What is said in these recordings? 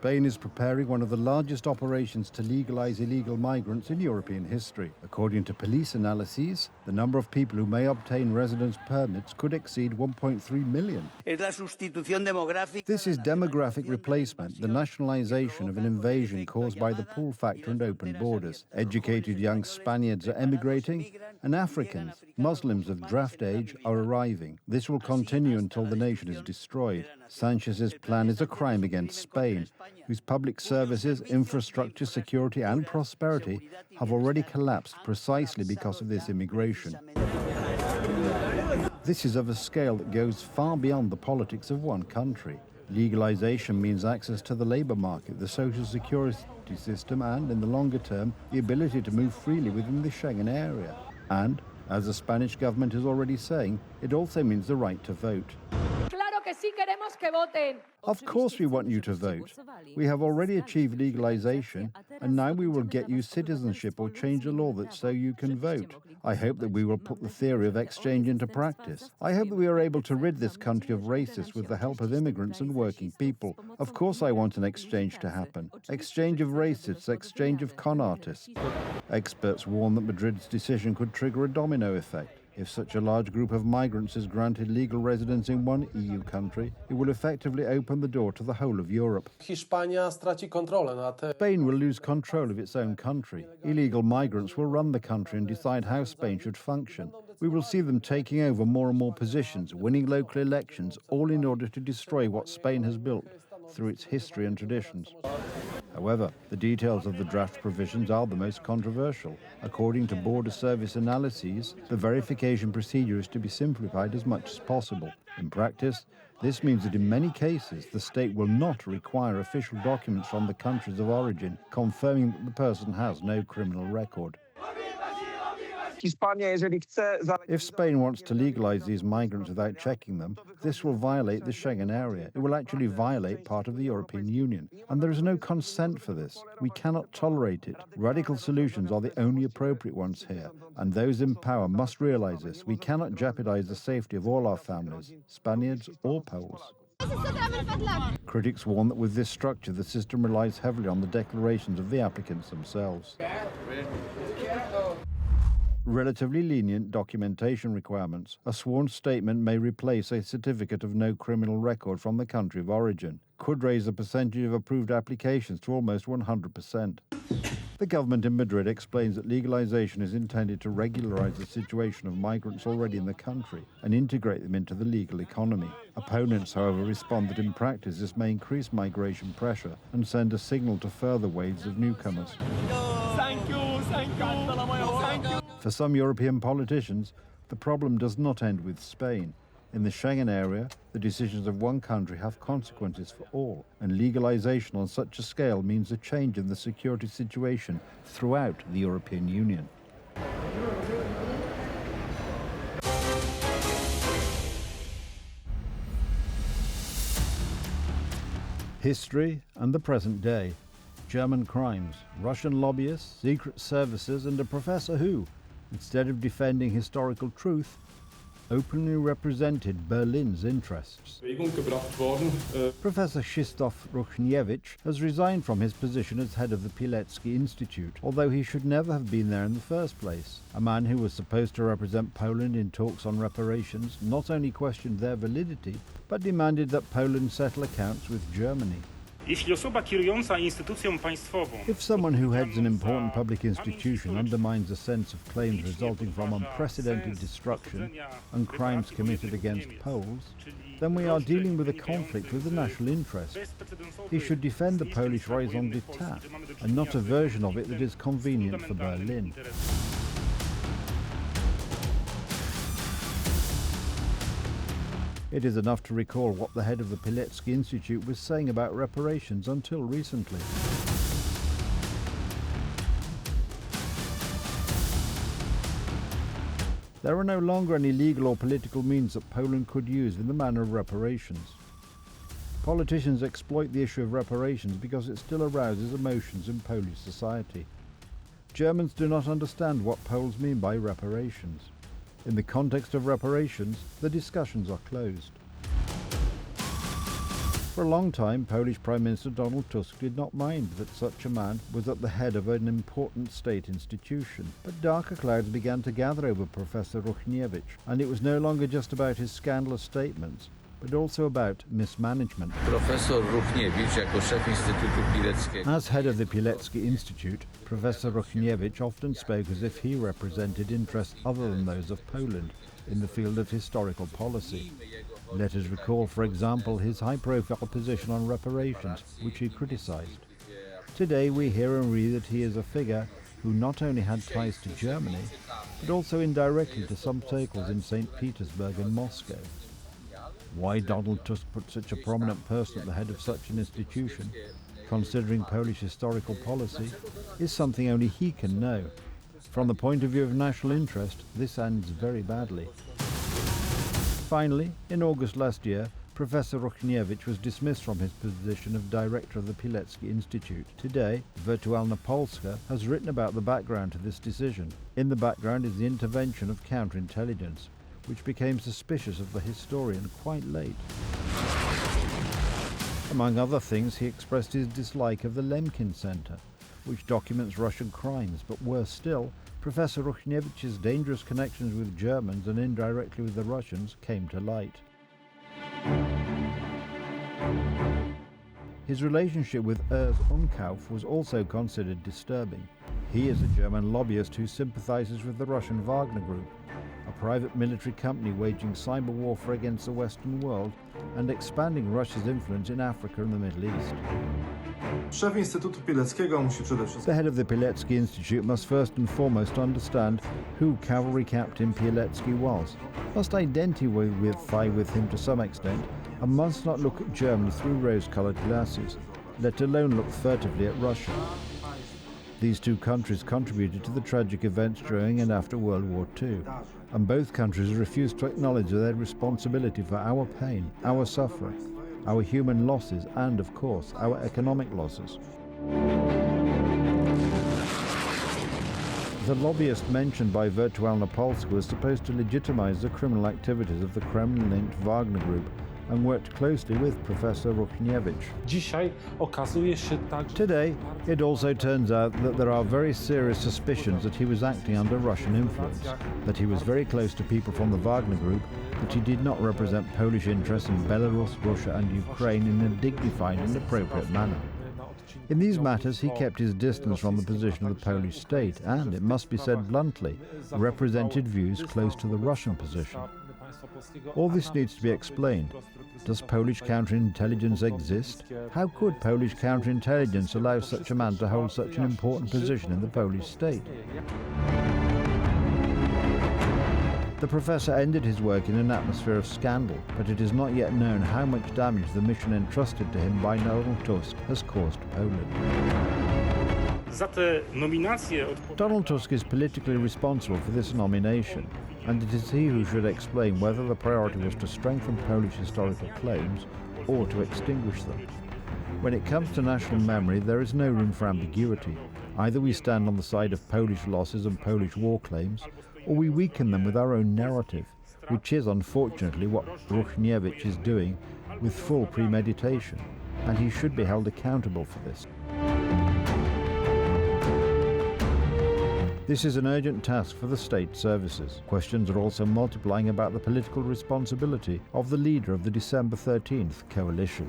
Spain is preparing one of the largest operations to legalize illegal migrants in European history. According to police analyses, the number of people who may obtain residence permits could exceed 1.3 million. This is demographic replacement, the nationalization of an invasion caused by the pull factor and open borders. Educated young Spaniards are emigrating, and Africans, Muslims of draft age, are arriving. This will continue until the nation is destroyed. Sanchez's plan is a crime against Spain, whose public services, infrastructure, security and prosperity have already collapsed precisely because of this immigration. This is of a scale that goes far beyond the politics of one country. Legalization means access to the labour market, the social security system and, in the longer term, the ability to move freely within the Schengen area. And, as the Spanish government is already saying, it also means the right to vote. Of course we want you to vote. We have already achieved legalization, and now we will get you citizenship or change a law that so you can vote. I hope that we will put the theory of exchange into practice. I hope that we are able to rid this country of racists with the help of immigrants and working people. Of course I want an exchange to happen. Exchange of racists, exchange of con artists. Experts warn that Madrid's decision could trigger a domino effect. If such a large group of migrants is granted legal residence in one EU country, it will effectively open the door to the whole of Europe. Spain will lose control of its own country. Illegal migrants will run the country and decide how Spain should function. We will see them taking over more and more positions, winning local elections, all in order to destroy what Spain has built through its history and traditions. However, the details of the draft provisions are the most controversial. According to border service analyses, the verification procedure is to be simplified as much as possible. In practice, this means that in many cases, the state will not require official documents from the countries of origin, confirming that the person has no criminal record. If Spain wants to legalize these migrants without checking them, this will violate the Schengen area. It will actually violate part of the European Union. And there is no consent for this. We cannot tolerate it. Radical solutions are the only appropriate ones here. And those in power must realize this. We cannot jeopardize the safety of all our families, Spaniards or Poles. Critics warn that with this structure, the system relies heavily on the declarations of the applicants themselves. Relatively lenient documentation requirements. A sworn statement may replace a certificate of no criminal record from the country of origin. Could raise the percentage of approved applications to almost 100%. The government in Madrid explains that legalization is intended to regularize the situation of migrants already in the country and integrate them into the legal economy. Opponents, however, respond that in practice this may increase migration pressure and send a signal to further waves of newcomers. Thank you. For some European politicians, the problem does not end with Spain. In the Schengen area, the decisions of one country have consequences for all, and legalization on such a scale means a change in the security situation throughout the European Union. History and the present day. German crimes, Russian lobbyists, secret services, and a professor who, instead of defending historical truth, openly represented Berlin's interests. Professor Krzysztof Ruchniewicz has resigned from his position as head of the Pilecki Institute, although he should never have been there in the first place. A man who was supposed to represent Poland in talks on reparations not only questioned their validity, but demanded that Poland settle accounts with Germany. If someone who heads an important public institution undermines a sense of claims resulting from unprecedented destruction and crimes committed against Poles, then we are dealing with a conflict with the national interest. He should defend the Polish raison d'etat and not a version of it that is convenient for Berlin. It is enough to recall what the head of the Pilecki Institute was saying about reparations until recently. There are no longer any legal or political means that Poland could use in the manner of reparations. Politicians exploit the issue of reparations because it still arouses emotions in Polish society. Germans do not understand what Poles mean by reparations. In the context of reparations, the discussions are closed. For a long time, Polish Prime Minister Donald Tusk did not mind that such a man was at the head of an important state institution. But darker clouds began to gather over Professor Ruchniewicz, and it was no longer just about his scandalous statements, but also about mismanagement. Professor Ruchniewicz jako szef Instytutu Pileckiego. As head of the Pilecki Institute, Professor Ruchniewicz often spoke as if he represented interests other than those of Poland in the field of historical policy. Let us recall, for example, his high-profile position on reparations, which he criticized. Today we hear and read that he is a figure who not only had ties to Germany, but also indirectly to some circles in St. Petersburg and Moscow. Why Donald Tusk put such a prominent person at the head of such an institution, considering Polish historical policy, is something only he can know. From the point of view of national interest, this ends very badly. Finally, in August last year, Professor Ruchniewicz was dismissed from his position of director of the Pilecki Institute. Today, Wirtualna Polska has written about the background to this decision. In the background is the intervention of counterintelligence, which became suspicious of the historian quite late. Among other things, he expressed his dislike of the Lemkin Center, which documents Russian crimes, but worse still, Professor Ruchniewicz's dangerous connections with Germans and indirectly with the Russians came to light. His relationship with Urs Unkauf was also considered disturbing. He is a German lobbyist who sympathizes with the Russian Wagner Group, a private military company waging cyber warfare against the Western world and expanding Russia's influence in Africa and the Middle East. The head of the Pilecki Institute must first and foremost understand who Cavalry Captain Pilecki was, must identify with him to some extent, and must not look at Germany through rose-coloured glasses, let alone look furtively at Russia. These two countries contributed to the tragic events during and after World War II, and both countries refused to acknowledge their responsibility for our pain, our suffering, our human losses, and, of course, our economic losses. The lobbyist mentioned by Wirtualna Polska was supposed to legitimize the criminal activities of the Kremlin-linked Wagner Group and worked closely with Professor Ruchniewicz. Today, it also turns out that there are very serious suspicions that he was acting under Russian influence, that he was very close to people from the Wagner Group, that he did not represent Polish interests in Belarus, Russia and Ukraine in a dignified and appropriate manner. In these matters, he kept his distance from the position of the Polish state and, it must be said bluntly, represented views close to the Russian position. All this needs to be explained. Does Polish counterintelligence exist? How could Polish counterintelligence allow such a man to hold such an important position in the Polish state? The professor ended his work in an atmosphere of scandal, but it is not yet known how much damage the mission entrusted to him by Donald Tusk has caused Poland. Donald Tusk is politically responsible for this nomination, and it is he who should explain whether the priority was to strengthen Polish historical claims or to extinguish them. When it comes to national memory, there is no room for ambiguity. Either we stand on the side of Polish losses and Polish war claims, or we weaken them with our own narrative, which is unfortunately what Ruchniewicz is doing with full premeditation, and he should be held accountable for this. This is an urgent task for the state services. Questions are also multiplying about the political responsibility of the leader of the December 13th coalition.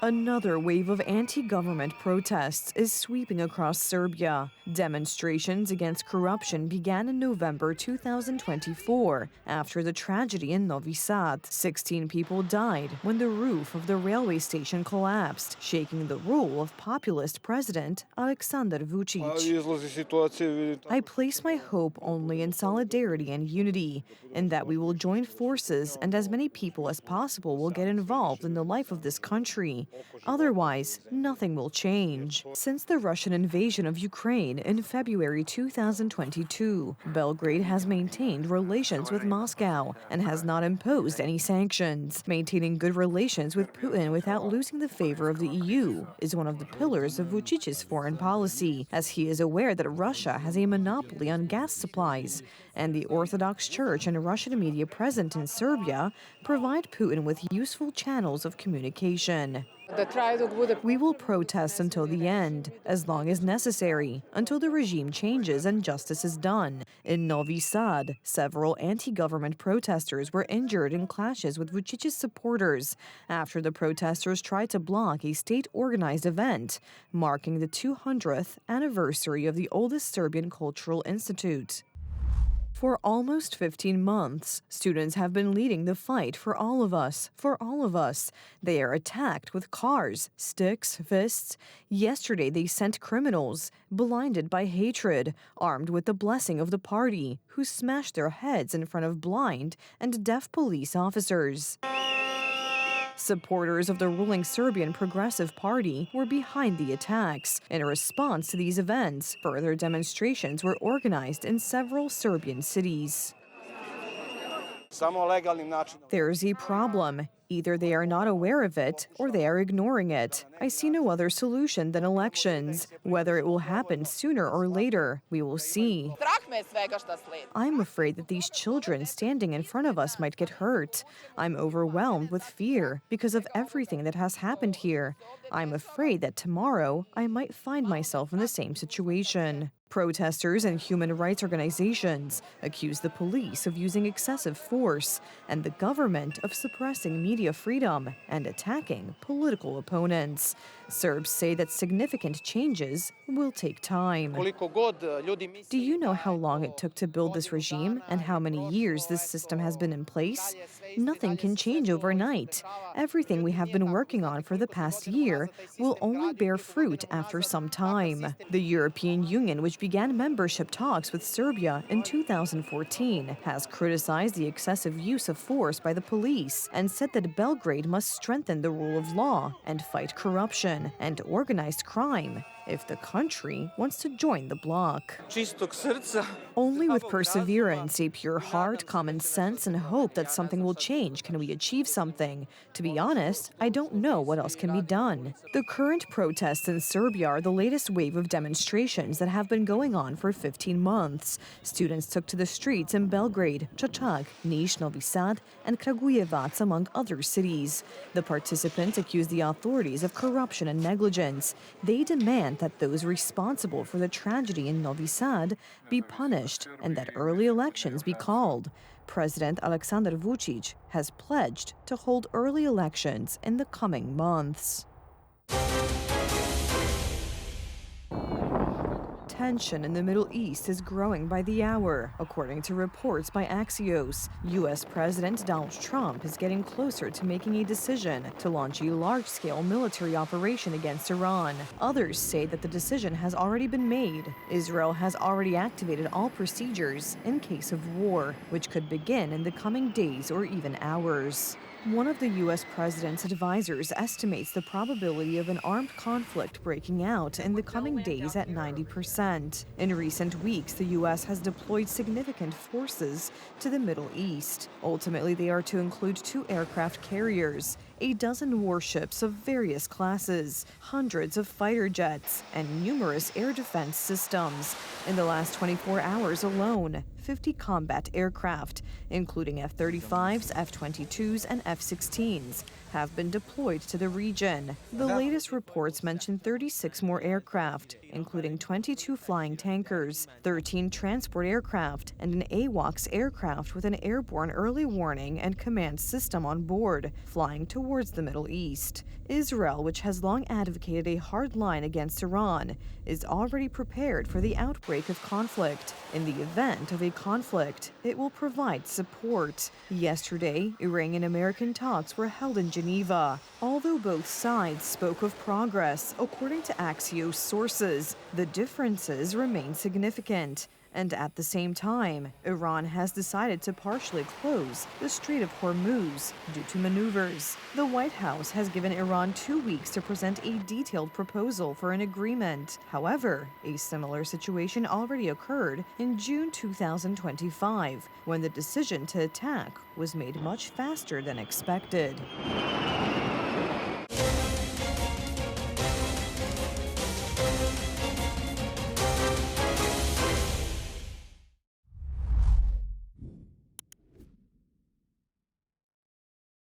Another wave of anti-government protests is sweeping across Serbia. Demonstrations against corruption began in November 2024 after the tragedy in Novi Sad. 16 people died when the roof of the railway station collapsed, shaking the rule of populist President Aleksandar Vučić. I place my hope only in solidarity and unity, and that we will join forces and as many people as possible will get involved in the life of this country. Otherwise, nothing will change. Since the Russian invasion of Ukraine in February 2022, Belgrade has maintained relations with Moscow and has not imposed any sanctions. Maintaining good relations with Putin without losing the favor of the EU is one of the pillars of Vucic's foreign policy, as he is aware that Russia has a monopoly on gas supplies, and the Orthodox Church and Russian media present in Serbia provide Putin with useful channels of communication. We will protest until the end, as long as necessary, until the regime changes and justice is done. In Novi Sad, several anti-government protesters were injured in clashes with Vucic's supporters after the protesters tried to block a state-organized event marking the 200th anniversary of the oldest Serbian cultural institute. For almost 15 months, students have been leading the fight for all of us, They are attacked with cars, sticks, fists. Yesterday, they sent criminals, blinded by hatred, armed with the blessing of the party, who smashed their heads in front of blind and deaf police officers. Supporters of the ruling Serbian Progressive Party were behind the attacks. In response to these events, further demonstrations were organized in several Serbian cities. There's a problem. Either they are not aware of it or they are ignoring it. I see no other solution than elections. Whether it will happen sooner or later, we will see. I'm afraid that these children standing in front of us might get hurt. I'm overwhelmed with fear because of everything that has happened here. I'm afraid that tomorrow I might find myself in the same situation. Protesters and human rights organizations accuse the police of using excessive force and the government of suppressing media freedom and attacking political opponents. Serbs say that significant changes will take time. Do you know how long it took to build this regime and how many years this system has been in place? Nothing can change overnight. Everything we have been working on for the past year will only bear fruit after some time. The European Union, which began membership talks with Serbia in 2014, has criticized the excessive use of force by the police and said that Belgrade must strengthen the rule of law and fight corruption and organized crime if the country wants to join the bloc. Only with perseverance, a pure heart, common sense, and hope that something will change can we achieve something. To be honest, I don't know what else can be done. The current protests in Serbia are the latest wave of demonstrations that have been going on for 15 months. Students took to the streets in Belgrade, Čačak, Niš, Novi Sad, and Kragujevac, among other cities. The participants accuse the authorities of corruption and negligence. They demand that those responsible for the tragedy in Novi Sad be punished and that early elections be called. President Aleksandar Vučić has pledged to hold early elections in the coming months. Tension in the Middle East is growing by the hour, according to reports by Axios. U.S. President Donald Trump is getting closer to making a decision to launch a large-scale military operation against Iran. Others say that the decision has already been made. Israel has already activated all procedures in case of war, which could begin in the coming days or even hours. One of the U.S. president's advisors estimates the probability of an armed conflict breaking out in the coming days at 90%. In recent weeks, the U.S. has deployed significant forces to the Middle East. Ultimately, they are to include 2 aircraft carriers, a dozen warships of various classes, hundreds of fighter jets, and numerous air defense systems. In the last 24 hours alone, 50 combat aircraft, including F-35s, F-22s, and F-16s, have been deployed to the region. The latest reports mention 36 more aircraft, including 22 flying tankers, 13 transport aircraft, and an AWACS aircraft with an airborne early warning and command system on board, flying towards the Middle East. Israel, which has long advocated a hard line against Iran, is already prepared for the outbreak of conflict. In the event of a conflict, it will provide support. Yesterday, Iranian-American talks were held in Geneva. Although both sides spoke of progress, according to Axios sources, the differences remain significant. And at the same time, Iran has decided to partially close the Strait of Hormuz due to maneuvers. The White House has given Iran 2 weeks to present a detailed proposal for an agreement. However, a similar situation already occurred in June 2025, when the decision to attack was made much faster than expected.